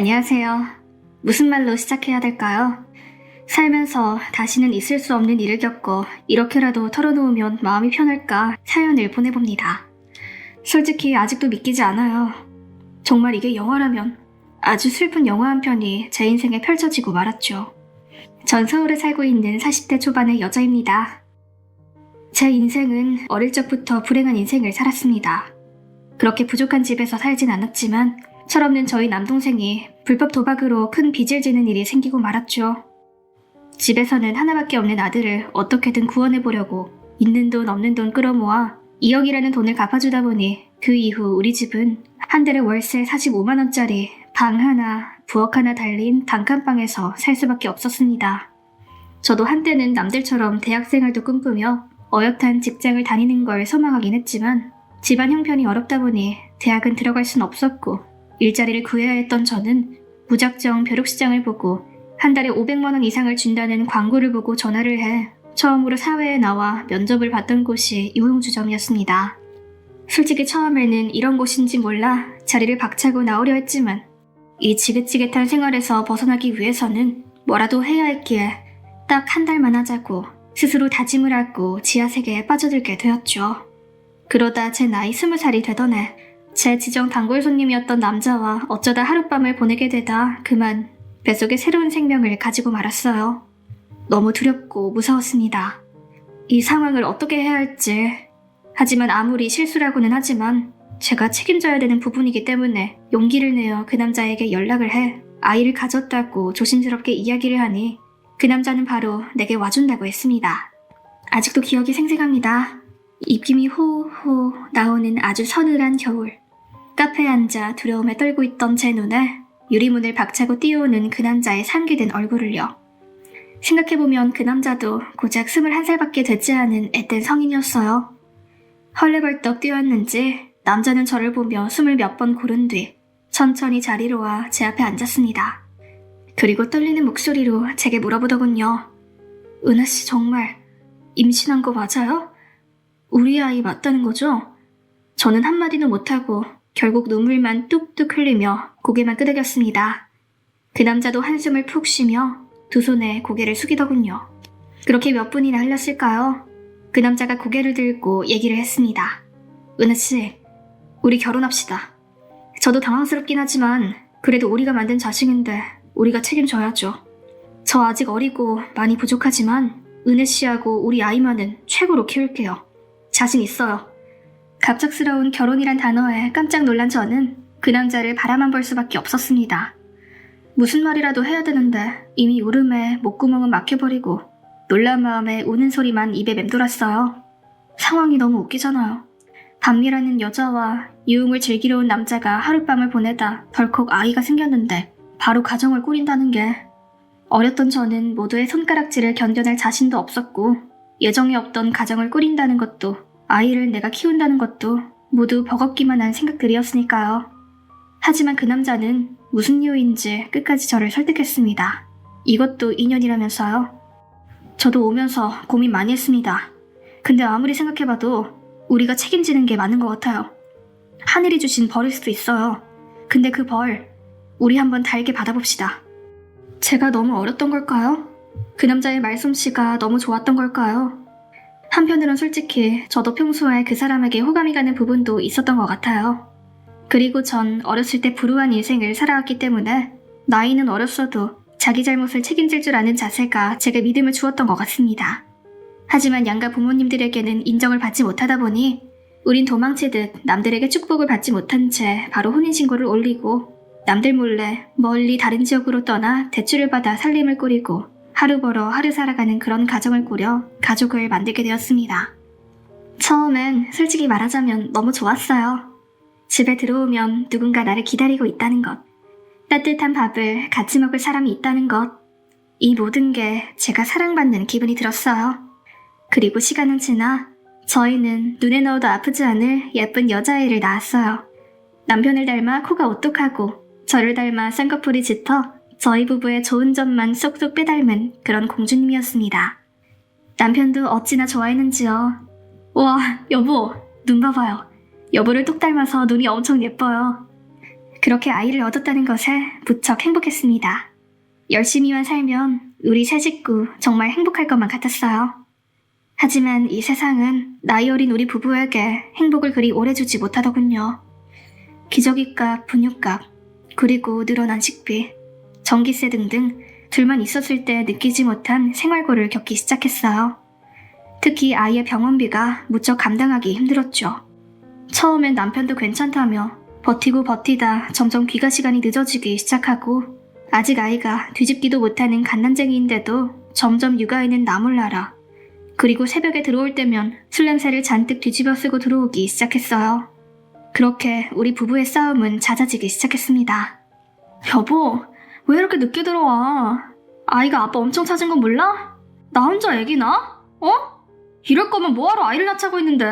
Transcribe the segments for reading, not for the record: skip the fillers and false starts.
안녕하세요. 무슨 말로 시작해야 될까요? 살면서 다시는 있을 수 없는 일을 겪고 이렇게라도 털어놓으면 마음이 편할까 사연을 보내봅니다. 솔직히 아직도 믿기지 않아요. 정말 이게 영화라면 아주 슬픈 영화 한 편이 제 인생에 펼쳐지고 말았죠. 전 서울에 살고 있는 40대 초반의 여자입니다. 제 인생은 어릴 적부터 불행한 인생을 살았습니다. 그렇게 부족한 집에서 살진 않았지만 철없는 저희 남동생이 불법 도박으로 큰 빚을 지는 일이 생기고 말았죠. 집에서는 하나밖에 없는 아들을 어떻게든 구원해보려고 있는 돈 없는 돈 끌어모아 2억이라는 돈을 갚아주다 보니 그 이후 우리 집은 한 달에 월세 45만원짜리 방 하나, 부엌 하나 달린 단칸방에서 살 수밖에 없었습니다. 저도 한때는 남들처럼 대학생활도 꿈꾸며 어엿한 직장을 다니는 걸 소망하긴 했지만 집안 형편이 어렵다 보니 대학은 들어갈 순 없었고 일자리를 구해야 했던 저는 무작정 벼룩시장을 보고 한 달에 500만원 이상을 준다는 광고를 보고 전화를 해 처음으로 사회에 나와 면접을 봤던 곳이 유흥주점이었습니다. 솔직히 처음에는 이런 곳인지 몰라 자리를 박차고 나오려 했지만 이 지긋지긋한 생활에서 벗어나기 위해서는 뭐라도 해야 했기에 딱 한 달만 하자고 스스로 다짐을 하고 지하세계에 빠져들게 되었죠. 그러다 제 나이 20살이 되던 해 제 지정 단골 손님이었던 남자와 어쩌다 하룻밤을 보내게 되다 그만 뱃속에 새로운 생명을 가지고 말았어요. 너무 두렵고 무서웠습니다. 이 상황을 어떻게 해야 할지. 하지만 아무리 실수라고는 하지만 제가 책임져야 되는 부분이기 때문에 용기를 내어 그 남자에게 연락을 해 아이를 가졌다고 조심스럽게 이야기를 하니 그 남자는 바로 내게 와준다고 했습니다. 아직도 기억이 생생합니다. 입김이 호호 나오는 아주 서늘한 겨울. 카페에 앉아 두려움에 떨고 있던 제 눈에 유리문을 박차고 뛰어오는 그 남자의 상기된 얼굴을요. 생각해보면 그 남자도 고작 21살밖에 되지 않은 앳된 성인이었어요. 헐레벌떡 뛰어왔는지 남자는 저를 보며 숨을 몇 번 고른 뒤 천천히 자리로 와 제 앞에 앉았습니다. 그리고 떨리는 목소리로 제게 물어보더군요. 은하씨 정말 임신한 거 맞아요? 우리 아이 맞다는 거죠? 저는 한마디도 못하고 결국 눈물만 뚝뚝 흘리며 고개만 끄덕였습니다. 그 남자도 한숨을 푹 쉬며 두 손에 고개를 숙이더군요. 그렇게 몇 분이나 흘렸을까요? 그 남자가 고개를 들고 얘기를 했습니다. 은하씨, 우리 결혼합시다. 저도 당황스럽긴 하지만 그래도 우리가 만든 자식인데 우리가 책임져야죠. 저 아직 어리고 많이 부족하지만 은혜씨하고 우리 아이만은 최고로 키울게요. 자신 있어요. 갑작스러운 결혼이란 단어에 깜짝 놀란 저는 그 남자를 바라만 볼 수밖에 없었습니다. 무슨 말이라도 해야 되는데 이미 울음에 목구멍은 막혀버리고 놀란 마음에 우는 소리만 입에 맴돌았어요. 상황이 너무 웃기잖아요. 밤미라는 여자와 유흥을 즐기러 온 남자가 하룻밤을 보내다 덜컥 아이가 생겼는데 바로 가정을 꾸린다는 게 어렸던 저는 모두의 손가락질을 견뎌낼 자신도 없었고 예정에 없던 가정을 꾸린다는 것도 아이를 내가 키운다는 것도 모두 버겁기만 한 생각들이었으니까요. 하지만 그 남자는 무슨 이유인지 끝까지 저를 설득했습니다. 이것도 인연이라면서요. 저도 오면서 고민 많이 했습니다. 근데 아무리 생각해봐도 우리가 책임지는 게 맞는 것 같아요. 하늘이 주신 벌일 수도 있어요. 근데 그 벌 우리 한번 달게 받아봅시다. 제가 너무 어렸던 걸까요? 그 남자의 말솜씨가 너무 좋았던 걸까요? 한편으론 솔직히 저도 평소에 그 사람에게 호감이 가는 부분도 있었던 것 같아요. 그리고 전 어렸을 때 불우한 인생을 살아왔기 때문에 나이는 어렸어도 자기 잘못을 책임질 줄 아는 자세가 제게 믿음을 주었던 것 같습니다. 하지만 양가 부모님들에게는 인정을 받지 못하다 보니 우린 도망치듯 남들에게 축복을 받지 못한 채 바로 혼인신고를 올리고 남들 몰래 멀리 다른 지역으로 떠나 대출을 받아 살림을 꾸리고 하루 벌어 하루 살아가는 그런 가정을 꾸려 가족을 만들게 되었습니다. 처음엔 솔직히 말하자면 너무 좋았어요. 집에 들어오면 누군가 나를 기다리고 있다는 것, 따뜻한 밥을 같이 먹을 사람이 있다는 것, 이 모든 게 제가 사랑받는 기분이 들었어요. 그리고 시간은 지나 저희는 눈에 넣어도 아프지 않을 예쁜 여자아이를 낳았어요. 남편을 닮아 코가 오똑하고 저를 닮아 쌍꺼풀이 짙어 저희 부부의 좋은 점만 쏙쏙 빼닮은 그런 공주님이었습니다. 남편도 어찌나 좋아했는지요. 와, 여보, 눈 봐봐요. 여보를 똑 닮아서 눈이 엄청 예뻐요. 그렇게 아이를 얻었다는 것에 무척 행복했습니다. 열심히만 살면 우리 세 식구 정말 행복할 것만 같았어요. 하지만 이 세상은 나이 어린 우리 부부에게 행복을 그리 오래 주지 못하더군요. 기저귀값, 분유값, 그리고 늘어난 식비, 전기세 등등 둘만 있었을 때 느끼지 못한 생활고를 겪기 시작했어요. 특히 아이의 병원비가 무척 감당하기 힘들었죠. 처음엔 남편도 괜찮다며 버티고 버티다 점점 귀가 시간이 늦어지기 시작하고 아직 아이가 뒤집기도 못하는 갓난쟁이인데도 점점 육아에는 나 몰라라. 그리고 새벽에 들어올 때면 술 냄새를 잔뜩 뒤집어 쓰고 들어오기 시작했어요. 그렇게 우리 부부의 싸움은 잦아지기 시작했습니다. 여보, 왜 이렇게 늦게 들어와? 아이가 아빠 엄청 찾은 건 몰라? 나 혼자 애기 낳아? 이럴 거면 뭐하러 아이를 낳자고 있는데.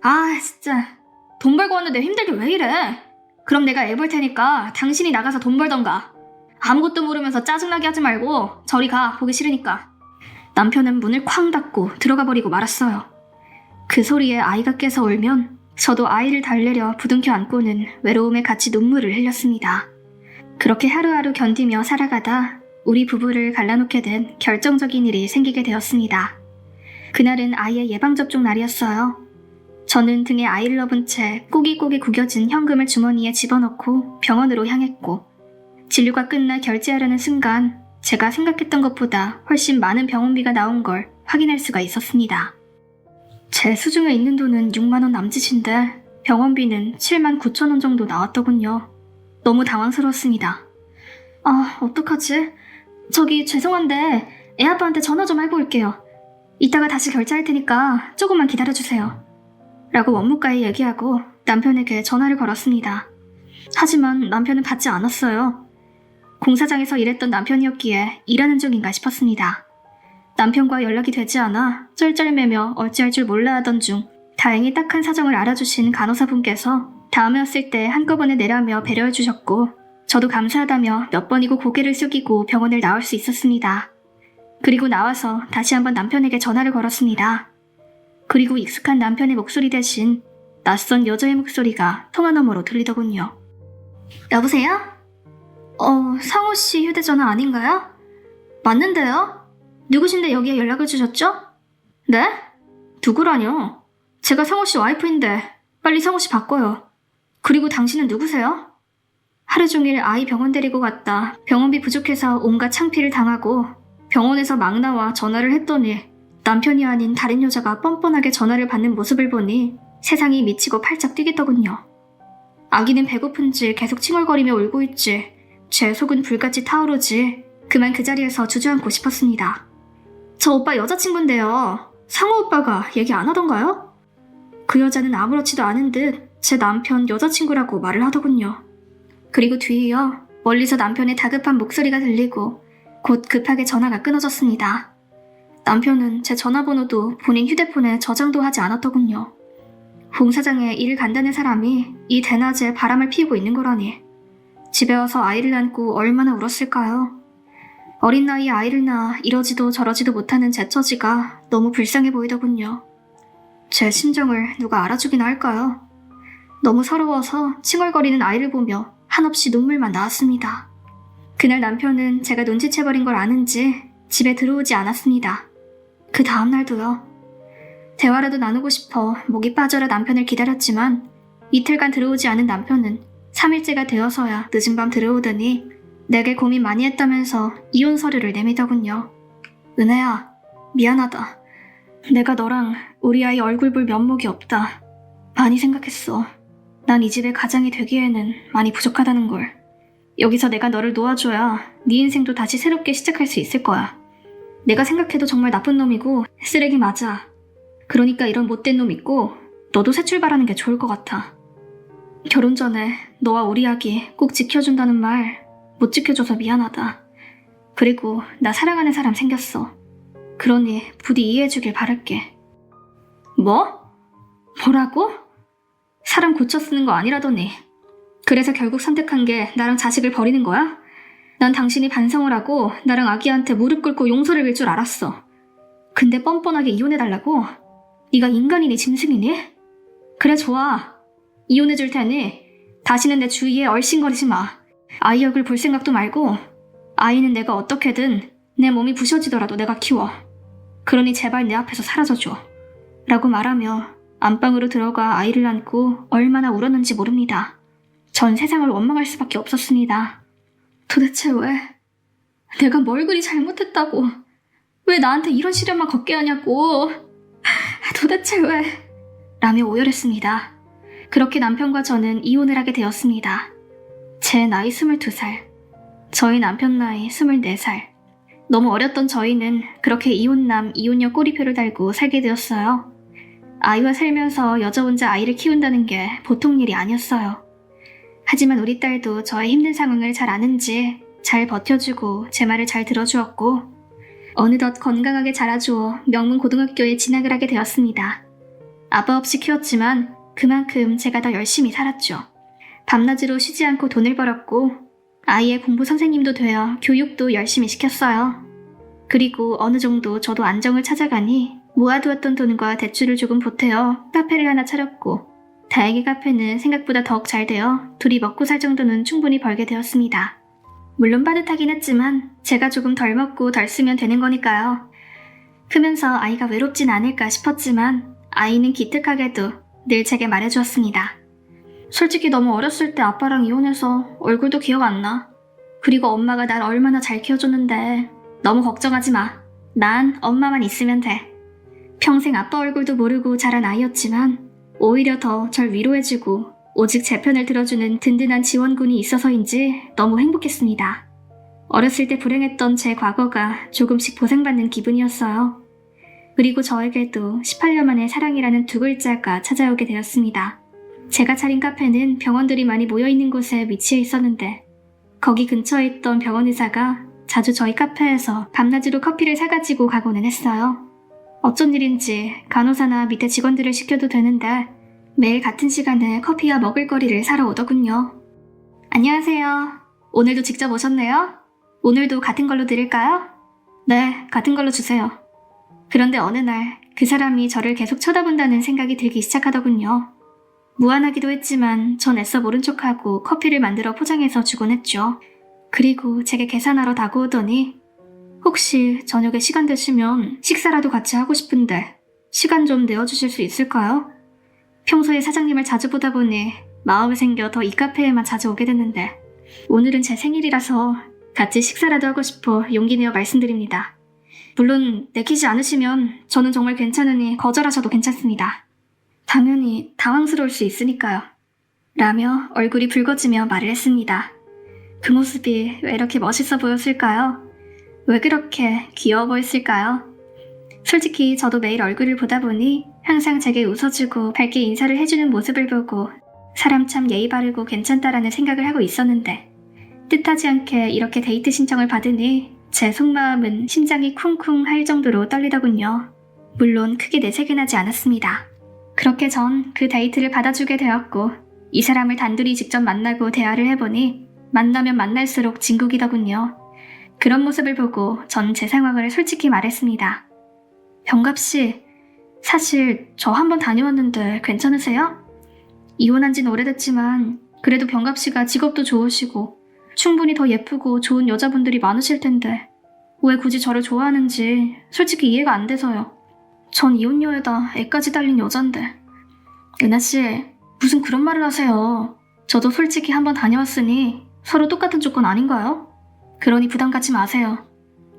아, 진짜. 돈 벌고 왔는데 힘들게 왜 이래? 그럼 내가 애 볼 테니까 당신이 나가서 돈 벌던가. 아무것도 모르면서 짜증나게 하지 말고 저리 가, 보기 싫으니까. 남편은 문을 쾅 닫고 들어가 버리고 말았어요. 그 소리에 아이가 깨서 울면 저도 아이를 달래려 부둥켜 안고는 외로움에 같이 눈물을 흘렸습니다. 그렇게 하루하루 견디며 살아가다 우리 부부를 갈라놓게 된 결정적인 일이 생기게 되었습니다. 그날은 아이의 예방접종 날이었어요. 저는 등에 아이를 업은 채 꼬깃꼬깃 구겨진 현금을 주머니에 집어넣고 병원으로 향했고 진료가 끝나 결제하려는 순간 제가 생각했던 것보다 훨씬 많은 병원비가 나온 걸 확인할 수가 있었습니다. 제 수중에 있는 돈은 6만 원 남짓인데 병원비는 7만 9천 원 정도 나왔더군요. 너무 당황스러웠습니다. 아, 어떡하지? 저기 죄송한데 애 아빠한테 전화 좀 하고 올게요. 이따가 다시 결제할 테니까 조금만 기다려주세요. 라고 원무과에 얘기하고 남편에게 전화를 걸었습니다. 하지만 남편은 받지 않았어요. 공사장에서 일했던 남편이었기에 일하는 중인가 싶었습니다. 남편과 연락이 되지 않아 쩔쩔매며 어찌할 줄 몰라 하던 중 다행히 딱한 사정을 알아주신 간호사분께서 다음에 왔을 때 한꺼번에 내라며 배려해 주셨고 저도 감사하다며 몇 번이고 고개를 숙이고 병원을 나올 수 있었습니다. 그리고 나와서 다시 한번 남편에게 전화를 걸었습니다. 그리고 익숙한 남편의 목소리 대신 낯선 여자의 목소리가 통화 너머로 들리더군요. 여보세요? 상호씨 휴대전화 아닌가요? 맞는데요? 누구신데 여기에 연락을 주셨죠? 네? 누구라뇨? 제가 상호씨 와이프인데 빨리 상호씨 바꿔요. 그리고 당신은 누구세요? 하루 종일 아이 병원 데리고 갔다 병원비 부족해서 온갖 창피를 당하고 병원에서 막 나와 전화를 했더니 남편이 아닌 다른 여자가 뻔뻔하게 전화를 받는 모습을 보니 세상이 미치고 팔짝 뛰겠더군요. 아기는 배고픈지 계속 칭얼거리며 울고 있지 제 속은 불같이 타오르지 그만 그 자리에서 주저앉고 싶었습니다. 저 오빠 여자친구인데요. 상호 오빠가 얘기 안 하던가요? 그 여자는 아무렇지도 않은 듯 제 남편 여자친구라고 말을 하더군요. 그리고 뒤이어 멀리서 남편의 다급한 목소리가 들리고 곧 급하게 전화가 끊어졌습니다. 남편은 제 전화번호도 본인 휴대폰에 저장도 하지 않았더군요. 공사장에 일을 간다는 사람이 이 대낮에 바람을 피우고 있는 거라니. 집에 와서 아이를 안고 얼마나 울었을까요? 어린 나이에 아이를 낳아 이러지도 저러지도 못하는 제 처지가 너무 불쌍해 보이더군요. 제 심정을 누가 알아주긴 할까요? 너무 서러워서 칭얼거리는 아이를 보며 한없이 눈물만 나왔습니다. 그날 남편은 제가 눈치채버린 걸 아는지 집에 들어오지 않았습니다. 그 다음날도요. 대화라도 나누고 싶어 목이 빠져라 남편을 기다렸지만 이틀간 들어오지 않은 남편은 3일째가 되어서야 늦은 밤 들어오더니 내게 고민 많이 했다면서 이혼 서류를 내미더군요. 은혜야, 미안하다. 내가 너랑 우리 아이 얼굴 볼 면목이 없다. 많이 생각했어. 난 이 집의 가장이 되기에는 많이 부족하다는 걸. 여기서 내가 너를 놓아줘야 네 인생도 다시 새롭게 시작할 수 있을 거야. 내가 생각해도 정말 나쁜 놈이고 쓰레기 맞아. 그러니까 이런 못된 놈 있고 너도 새 출발하는 게 좋을 것 같아. 결혼 전에 너와 우리 아기 꼭 지켜준다는 말 못 지켜줘서 미안하다. 그리고 나 사랑하는 사람 생겼어. 그러니 부디 이해해주길 바랄게. 뭐? 뭐라고? 사람 고쳐 쓰는 거 아니라더니. 그래서 결국 선택한 게 나랑 자식을 버리는 거야? 난 당신이 반성을 하고 나랑 아기한테 무릎 꿇고 용서를 빌 줄 알았어. 근데 뻔뻔하게 이혼해달라고? 네가 인간이니 짐승이니? 그래 좋아. 이혼해줄 테니 다시는 내 주위에 얼씬거리지 마. 아이 얼굴 볼 생각도 말고 아이는 내가 어떻게든 내 몸이 부셔지더라도 내가 키워. 그러니 제발 내 앞에서 사라져줘. 라고 말하며 안방으로 들어가 아이를 안고 얼마나 울었는지 모릅니다. 전 세상을 원망할 수밖에 없었습니다. 도대체 왜? 내가 뭘 그리 잘못했다고? 왜 나한테 이런 시련만 걷게 하냐고? 도대체 왜? 라며 오열했습니다. 그렇게 남편과 저는 이혼을 하게 되었습니다. 제 나이 22살, 저희 남편 나이 24살. 너무 어렸던 저희는 그렇게 이혼남, 이혼녀 꼬리표를 달고 살게 되었어요. 아이와 살면서 여자 혼자 아이를 키운다는 게 보통 일이 아니었어요. 하지만 우리 딸도 저의 힘든 상황을 잘 아는지 잘 버텨주고 제 말을 잘 들어주었고 어느덧 건강하게 자라주어 명문 고등학교에 진학을 하게 되었습니다. 아빠 없이 키웠지만 그만큼 제가 더 열심히 살았죠. 밤낮으로 쉬지 않고 돈을 벌었고 아이의 공부 선생님도 되어 교육도 열심히 시켰어요. 그리고 어느 정도 저도 안정을 찾아가니 모아두었던 돈과 대출을 조금 보태어 카페를 하나 차렸고 다행히 카페는 생각보다 더욱 잘 되어 둘이 먹고 살 정도는 충분히 벌게 되었습니다. 물론 빠듯하긴 했지만 제가 조금 덜 먹고 덜 쓰면 되는 거니까요. 크면서 아이가 외롭진 않을까 싶었지만 아이는 기특하게도 늘 제게 말해주었습니다. 솔직히 너무 어렸을 때 아빠랑 이혼해서 얼굴도 기억 안 나. 그리고 엄마가 날 얼마나 잘 키워줬는데 너무 걱정하지 마. 난 엄마만 있으면 돼. 평생 아빠 얼굴도 모르고 자란 아이였지만 오히려 더 절 위로해주고 오직 제 편을 들어주는 든든한 지원군이 있어서인지 너무 행복했습니다. 어렸을 때 불행했던 제 과거가 조금씩 보상받는 기분이었어요. 그리고 저에게도 18년 만에 사랑이라는 두 글자가 찾아오게 되었습니다. 제가 차린 카페는 병원들이 많이 모여있는 곳에 위치해 있었는데 거기 근처에 있던 병원 의사가 자주 저희 카페에서 밤낮으로 커피를 사가지고 가고는 했어요. 어쩐 일인지 간호사나 밑에 직원들을 시켜도 되는데 매일 같은 시간에 커피와 먹을거리를 사러 오더군요. 안녕하세요. 오늘도 직접 오셨네요? 오늘도 같은 걸로 드릴까요? 네, 같은 걸로 주세요. 그런데 어느 날 그 사람이 저를 계속 쳐다본다는 생각이 들기 시작하더군요. 무안하기도 했지만 전 애써 모른 척하고 커피를 만들어 포장해서 주곤 했죠. 그리고 제게 계산하러 다가오더니 혹시 저녁에 시간 되시면 식사라도 같이 하고 싶은데 시간 좀 내어주실 수 있을까요? 평소에 사장님을 자주 보다 보니 마음이 생겨 더 이 카페에만 자주 오게 됐는데 오늘은 제 생일이라서 같이 식사라도 하고 싶어 용기 내어 말씀드립니다. 물론 내키지 않으시면 저는 정말 괜찮으니 거절하셔도 괜찮습니다. 당연히 당황스러울 수 있으니까요. 라며 얼굴이 붉어지며 말을 했습니다. 그 모습이 왜 이렇게 멋있어 보였을까요? 왜 그렇게 귀여워 보였을까요? 솔직히 저도 매일 얼굴을 보다 보니 항상 제게 웃어주고 밝게 인사를 해주는 모습을 보고 사람 참 예의 바르고 괜찮다라는 생각을 하고 있었는데 뜻하지 않게 이렇게 데이트 신청을 받으니 제 속마음은 심장이 쿵쿵 할 정도로 떨리더군요. 물론 크게 내색은 하지 않았습니다. 그렇게 전 그 데이트를 받아주게 되었고 이 사람을 단둘이 직접 만나고 대화를 해보니 만나면 만날수록 진국이더군요. 그런 모습을 보고 전 제 상황을 솔직히 말했습니다. 병갑씨, 사실 저 한번 다녀왔는데 괜찮으세요? 이혼한 지는 오래됐지만 그래도 병갑씨가 직업도 좋으시고 충분히 더 예쁘고 좋은 여자분들이 많으실 텐데 왜 굳이 저를 좋아하는지 솔직히 이해가 안 돼서요. 전 이혼녀에다 애까지 달린 여잔데. 은하씨, 무슨 그런 말을 하세요. 저도 솔직히 한번 다녀왔으니 서로 똑같은 조건 아닌가요? 그러니 부담 갖지 마세요.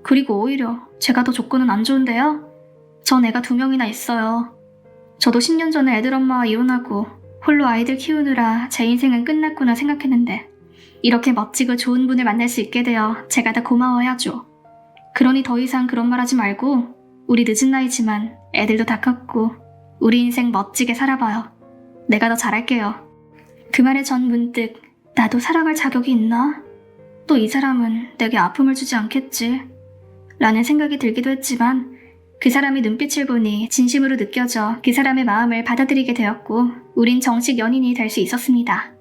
그리고 오히려 제가 더 조건은 안 좋은데요? 전 애가 2명이나 있어요. 저도 10년 전에 애들 엄마와 이혼하고 홀로 아이들 키우느라 제 인생은 끝났구나 생각했는데 이렇게 멋지고 좋은 분을 만날 수 있게 되어 제가 다 고마워해야죠. 그러니 더 이상 그런 말 하지 말고 우리 늦은 나이지만 애들도 다 컸고 우리 인생 멋지게 살아봐요. 내가 더 잘할게요. 그 말에 전 문득 나도 살아갈 자격이 있나? 또 이 사람은 내게 아픔을 주지 않겠지? 라는 생각이 들기도 했지만 그 사람의 눈빛을 보니 진심으로 느껴져 그 사람의 마음을 받아들이게 되었고 우린 정식 연인이 될 수 있었습니다.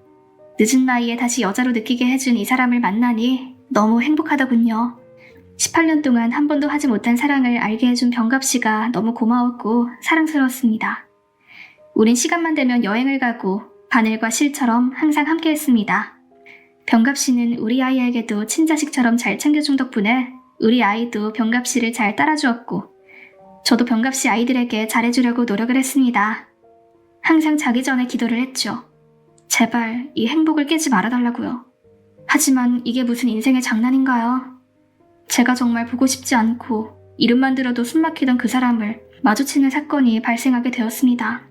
늦은 나이에 다시 여자로 느끼게 해준 이 사람을 만나니 너무 행복하더군요. 18년 동안 한 번도 하지 못한 사랑을 알게 해준 병갑씨가 너무 고마웠고 사랑스러웠습니다. 우린 시간만 되면 여행을 가고 바늘과 실처럼 항상 함께했습니다. 병갑씨는 우리 아이에게도 친자식처럼 잘 챙겨준 덕분에 우리 아이도 병갑씨를 잘 따라주었고 저도 병갑씨 아이들에게 잘해주려고 노력을 했습니다. 항상 자기 전에 기도를 했죠. 제발 이 행복을 깨지 말아달라고요. 하지만 이게 무슨 인생의 장난인가요? 제가 정말 보고 싶지 않고 이름만 들어도 숨막히던 그 사람을 마주치는 사건이 발생하게 되었습니다.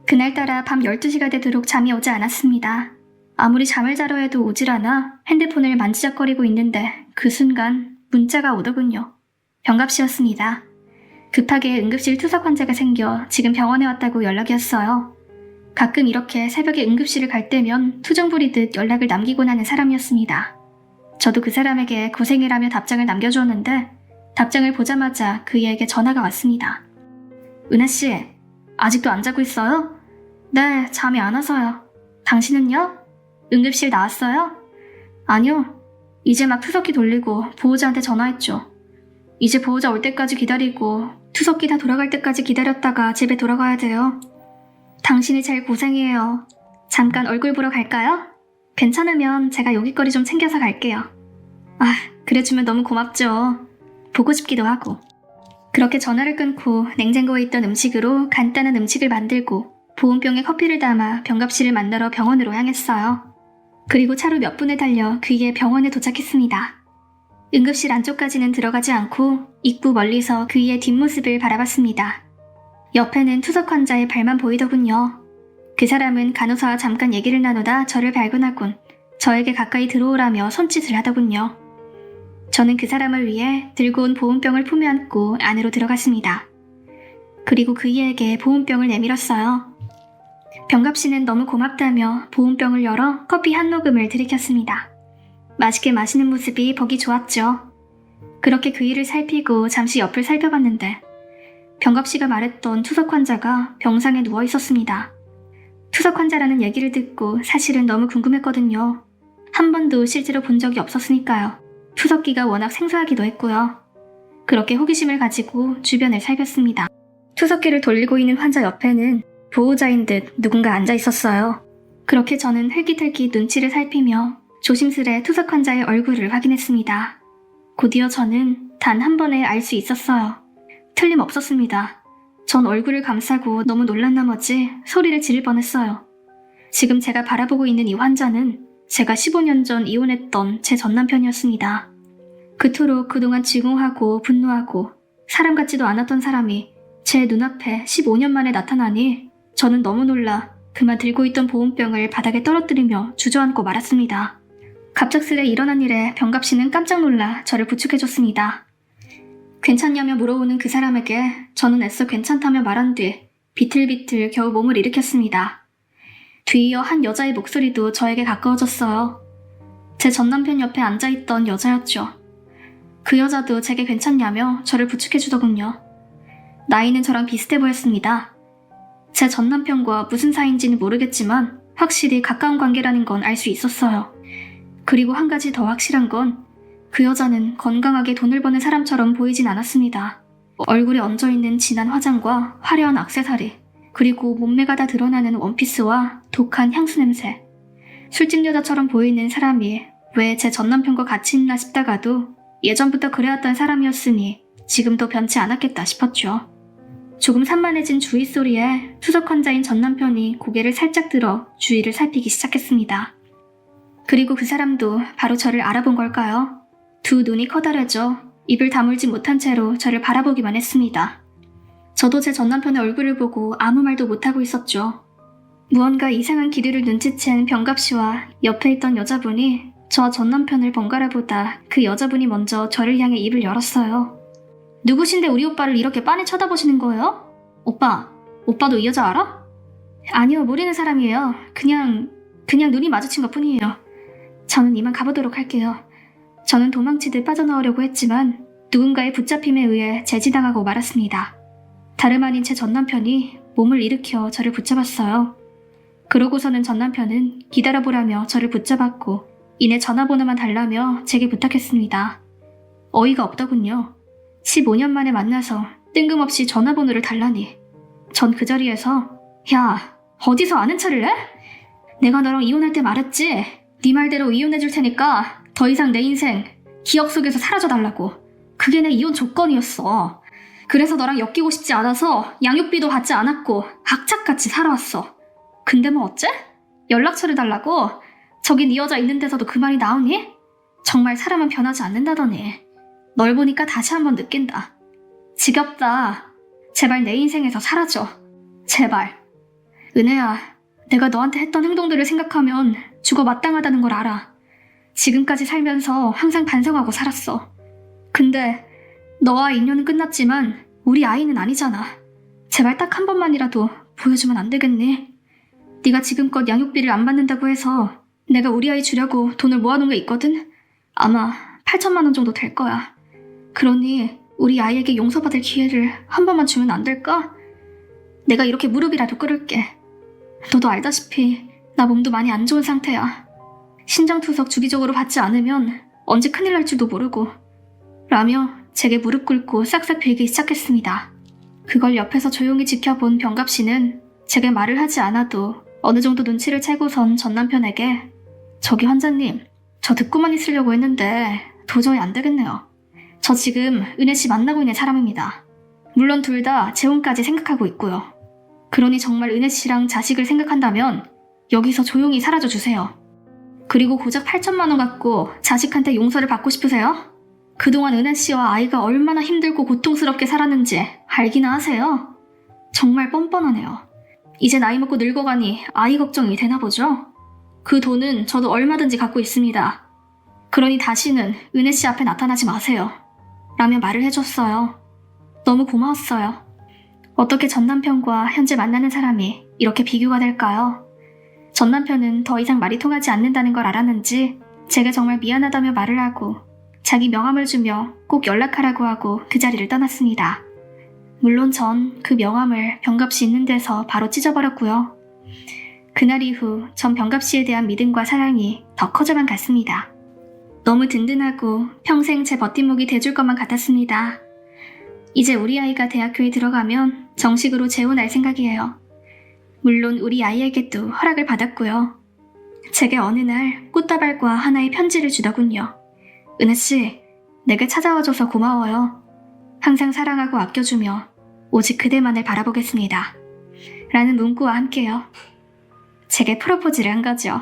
그날따라 밤 12시가 되도록 잠이 오지 않았습니다. 아무리 잠을 자려 해도 오질 않아 핸드폰을 만지작거리고 있는데 그 순간 문자가 오더군요. 병갑씨였습니다. 급하게 응급실 투석 환자가 생겨 지금 병원에 왔다고 연락이 왔어요. 가끔 이렇게 새벽에 응급실을 갈 때면 투정 부리듯 연락을 남기곤 하는 사람이었습니다. 저도 그 사람에게 고생이라며 답장을 남겨주었는데 답장을 보자마자 그이에게 전화가 왔습니다. 은하씨, 아직도 안 자고 있어요? 네, 잠이 안 와서요. 당신은요? 응급실 나왔어요? 아니요. 이제 막 투석기 돌리고 보호자한테 전화했죠. 이제 보호자 올 때까지 기다리고 투석기 다 돌아갈 때까지 기다렸다가 집에 돌아가야 돼요. 당신이 제일 고생이에요. 잠깐 얼굴 보러 갈까요? 괜찮으면 제가 요깃거리 좀 챙겨서 갈게요. 아, 그래주면 너무 고맙죠. 보고 싶기도 하고. 그렇게 전화를 끊고 냉장고에 있던 음식으로 간단한 음식을 만들고 보온병에 커피를 담아 병갑씨를 만나러 병원으로 향했어요. 그리고 차로 몇 분을 달려 그의 병원에 도착했습니다. 응급실 안쪽까지는 들어가지 않고 입구 멀리서 그의 뒷모습을 바라봤습니다. 옆에는 투석 환자의 발만 보이더군요. 그 사람은 간호사와 잠깐 얘기를 나누다 저를 발견하곤 저에게 가까이 들어오라며 손짓을 하더군요. 저는 그 사람을 위해 들고 온 보온병을 품에 안고 안으로 들어갔습니다. 그리고 그이에게 보온병을 내밀었어요. 병갑씨는 너무 고맙다며 보온병을 열어 커피 한 모금을 들이켰습니다. 맛있게 마시는 모습이 보기 좋았죠. 그렇게 그이를 살피고 잠시 옆을 살펴봤는데 병갑씨가 말했던 투석 환자가 병상에 누워 있었습니다. 투석 환자라는 얘기를 듣고 사실은 너무 궁금했거든요. 한 번도 실제로 본 적이 없었으니까요. 투석기가 워낙 생소하기도 했고요. 그렇게 호기심을 가지고 주변을 살폈습니다. 투석기를 돌리고 있는 환자 옆에는 보호자인 듯 누군가 앉아 있었어요. 그렇게 저는 흘깃흘깃 눈치를 살피며 조심스레 투석 환자의 얼굴을 확인했습니다. 곧이어 저는 단 한 번에 알 수 있었어요. 틀림없었습니다. 전 얼굴을 감싸고 너무 놀란 나머지 소리를 지를 뻔했어요. 지금 제가 바라보고 있는 이 환자는 제가 15년 전 이혼했던 제 전남편이었습니다. 그토록 그동안 증오하고 분노하고 사람 같지도 않았던 사람이 제 눈앞에 15년 만에 나타나니 저는 너무 놀라 그만 들고 있던 보온병을 바닥에 떨어뜨리며 주저앉고 말았습니다. 갑작스레 일어난 일에 병갑씨는 깜짝 놀라 저를 부축해줬습니다. 괜찮냐며 물어오는 그 사람에게 저는 애써 괜찮다며 말한 뒤 비틀비틀 겨우 몸을 일으켰습니다. 뒤이어 한 여자의 목소리도 저에게 가까워졌어요. 제 전남편 옆에 앉아있던 여자였죠. 그 여자도 제게 괜찮냐며 저를 부축해주더군요. 나이는 저랑 비슷해 보였습니다. 제 전남편과 무슨 사이인지는 모르겠지만 확실히 가까운 관계라는 건 알 수 있었어요. 그리고 한 가지 더 확실한 건 그 여자는 건강하게 돈을 버는 사람처럼 보이진 않았습니다. 얼굴에 얹어있는 진한 화장과 화려한 액세서리, 그리고 몸매가 다 드러나는 원피스와 독한 향수 냄새. 술집 여자처럼 보이는 사람이 왜 제 전남편과 같이 있나 싶다가도 예전부터 그래왔던 사람이었으니 지금도 변치 않았겠다 싶었죠. 조금 산만해진 주위 소리에 투석 환자인 전남편이 고개를 살짝 들어 주위를 살피기 시작했습니다. 그리고 그 사람도 바로 저를 알아본 걸까요? 두 눈이 커다래져 입을 다물지 못한 채로 저를 바라보기만 했습니다. 저도 제 전남편의 얼굴을 보고 아무 말도 못하고 있었죠. 무언가 이상한 기류를 눈치챈 병갑씨와 옆에 있던 여자분이 저 전남편을 번갈아 보다 그 여자분이 먼저 저를 향해 입을 열었어요. 누구신데 우리 오빠를 이렇게 빤히 쳐다보시는 거예요? 오빠도 이 여자 알아? 아니요, 모르는 사람이에요. 그냥 눈이 마주친 것 뿐이에요. 저는 이만 가보도록 할게요. 저는 도망치듯 빠져나오려고 했지만 누군가의 붙잡힘에 의해 제지당하고 말았습니다. 다름 아닌 제 전남편이 몸을 일으켜 저를 붙잡았어요. 그러고서는 전남편은 기다려보라며 저를 붙잡았고 이내 전화번호만 달라며 제게 부탁했습니다. 어이가 없더군요. 15년 만에 만나서 뜬금없이 전화번호를 달라니. 전 그 자리에서 야, 어디서 아는 척을 해? 내가 너랑 이혼할 때 말했지? 네 말대로 이혼해줄 테니까 더 이상 내 인생 기억 속에서 사라져달라고. 그게 내 이혼 조건이었어. 그래서 너랑 엮이고 싶지 않아서 양육비도 받지 않았고 악착같이 살아왔어. 근데 뭐 어째? 연락처를 달라고? 저기 네 여자 있는 데서도 그 말이 나오니? 정말 사람은 변하지 않는다더니. 널 보니까 다시 한번 느낀다. 지겹다. 제발 내 인생에서 사라져. 제발. 은혜야, 내가 너한테 했던 행동들을 생각하면 죽어 마땅하다는 걸 알아. 지금까지 살면서 항상 반성하고 살았어. 근데 너와 인연은 끝났지만 우리 아이는 아니잖아. 제발 딱 한 번만이라도 보여주면 안 되겠니? 네가 지금껏 양육비를 안 받는다고 해서 내가 우리 아이 주려고 돈을 모아놓은 게 있거든? 아마 8천만 원 정도 될 거야. 그러니 우리 아이에게 용서받을 기회를 한 번만 주면 안 될까? 내가 이렇게 무릎이라도 꿇을게. 너도 알다시피 나 몸도 많이 안 좋은 상태야. 신장투석 주기적으로 받지 않으면 언제 큰일 날 줄도 모르고. 라며 제게 무릎 꿇고 싹싹 빌기 시작했습니다. 그걸 옆에서 조용히 지켜본 병갑씨는 제게 말을 하지 않아도 어느 정도 눈치를 채고선 전 남편에게 저기 환자님, 저 듣고만 있으려고 했는데 도저히 안 되겠네요. 저 지금 은혜씨 만나고 있는 사람입니다. 물론 둘 다 재혼까지 생각하고 있고요. 그러니 정말 은혜씨랑 자식을 생각한다면 여기서 조용히 사라져 주세요. 그리고 고작 8천만 원 갖고 자식한테 용서를 받고 싶으세요? 그동안 은혜씨와 아이가 얼마나 힘들고 고통스럽게 살았는지 알기나 하세요? 정말 뻔뻔하네요. 이제 나이 먹고 늙어가니 아이 걱정이 되나 보죠? 그 돈은 저도 얼마든지 갖고 있습니다. 그러니 다시는 은혜씨 앞에 나타나지 마세요. 라며 말을 해줬어요. 너무 고마웠어요. 어떻게 전 남편과 현재 만나는 사람이 이렇게 비교가 될까요? 전 남편은 더 이상 말이 통하지 않는다는 걸 알았는지 제가 정말 미안하다며 말을 하고 자기 명함을 주며 꼭 연락하라고 하고 그 자리를 떠났습니다. 물론 전 그 명함을 병갑씨 있는 데서 바로 찢어버렸고요. 그날 이후 전 병갑씨에 대한 믿음과 사랑이 더 커져만 갔습니다. 너무 든든하고 평생 제 버팀목이 돼줄 것만 같았습니다. 이제 우리 아이가 대학교에 들어가면 정식으로 재혼할 생각이에요. 물론 우리 아이에게도 허락을 받았고요. 제게 어느 날 꽃다발과 하나의 편지를 주더군요. 은혜씨, 내게 찾아와줘서 고마워요. 항상 사랑하고 아껴주며 오직 그대만을 바라보겠습니다. 라는 문구와 함께요. 제게 프로포즈를 한 거죠.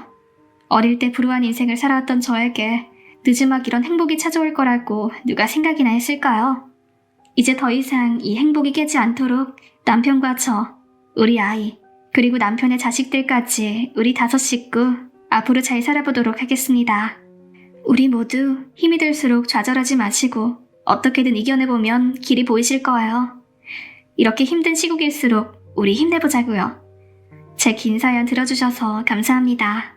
어릴 때 불우한 인생을 살아왔던 저에게 늦지막 이런 행복이 찾아올 거라고 누가 생각이나 했을까요? 이제 더 이상 이 행복이 깨지 않도록 남편과 저, 우리 아이, 그리고 남편의 자식들까지 우리 5 식구 앞으로 잘 살아보도록 하겠습니다. 우리 모두 힘이 들수록 좌절하지 마시고 어떻게든 이겨내보면 길이 보이실 거예요. 이렇게 힘든 시국일수록 우리 힘내보자고요. 제 긴 사연 들어주셔서 감사합니다.